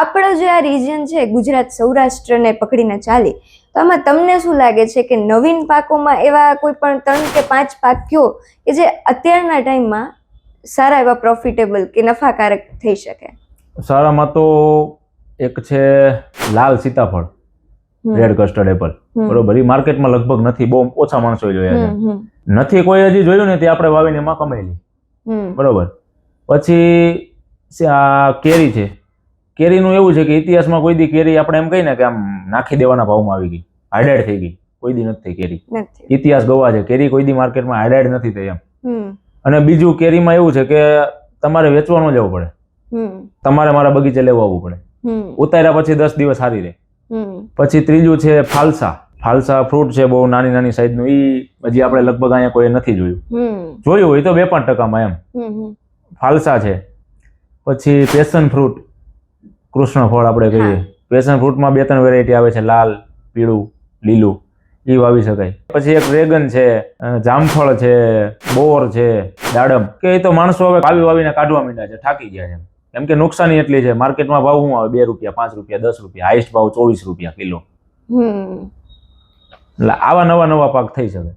આપણો જે આ રિજિયન છે ગુજરાત સૌરાષ્ટ્રને પકડીને ચાલી, તો આમાં તમને શું લાગે છે કે નવીન પાકોમાં એવા કોઈ પણ 3 કે 5 પાક કયો કે જે અત્યારના ટાઈમમાં સારા એવા પ્રોફિટેબલ કે નફાકારક થઈ શકે? સારામાં તો એક છે લાલ સીતાફળ, રેડ કસ્ટર્ડ એપલ, બરોબર. એ માર્કેટમાં લગભગ નથી, બહુ ઓછા માણસોએ જોયા છે. નથી કોઈ હજી જોયું ને, તે આપણે વાવીને એમાં કમાયેલી, બરોબર. પછી આ કેરી છે. કેરીનું એવું છે કે ઇતિહાસમાં કોઈ દી કેરી આપણે એમ કહીને કે આમ નાખી દેવાના ભાવમાં આવી ગઈ, હાઈડાઇટ થઈ ગઈ, કોઈ દી નથી થઈ કેરી. ઇતિહાસ ગવા છે, કેરી કોઈ દી માર્કેટમાં હાઈડાઇટ નથી થઈ એમ. અને બીજું કેરીમાં એવું છે કે તમારે વેચવા ન જવું પડે, તમારે મારા બગીચે લેવા આવવું પડે, ઉતાર્યા પછી 10 દિવસ સારી રહે. પછી ત્રીજું છે ફાલસા. ફાલસા ફ્રૂટ છે, બહુ નાની નાની સાઈઝનું. ઈ હજી આપણે લગભગ અહીંયા કોઈ નથી જોયું, જોયું હોય તો 2-5% એમ. ફાલસા છે. પછી પેશન ફ્રૂટ, કૃષ્ણ ફળ આપણે કહીએ. પેશન ફ્રૂટમાં 2-3 વેરાયટી આવે છે, લાલ, પીળું, લીલું. એ વાવી શકાય. પછી એક ડ્રેગન છે, જામફળ છે, બોર છે, દાડમ. કે એ તો માણસો હવે વાવીને કાઢવા માંડ્યા છે, થાકી ગયા છે. કેમ કે નુકસાની એટલી છે. માર્કેટમાં ભાવ શું આવે? 2 રૂપિયા, 5 રૂપિયા, 10 રૂપિયા, હાઈએસ્ટ ભાવ 24 રૂપિયા કિલો. એટલે આવા નવા પાક થઈ શકે.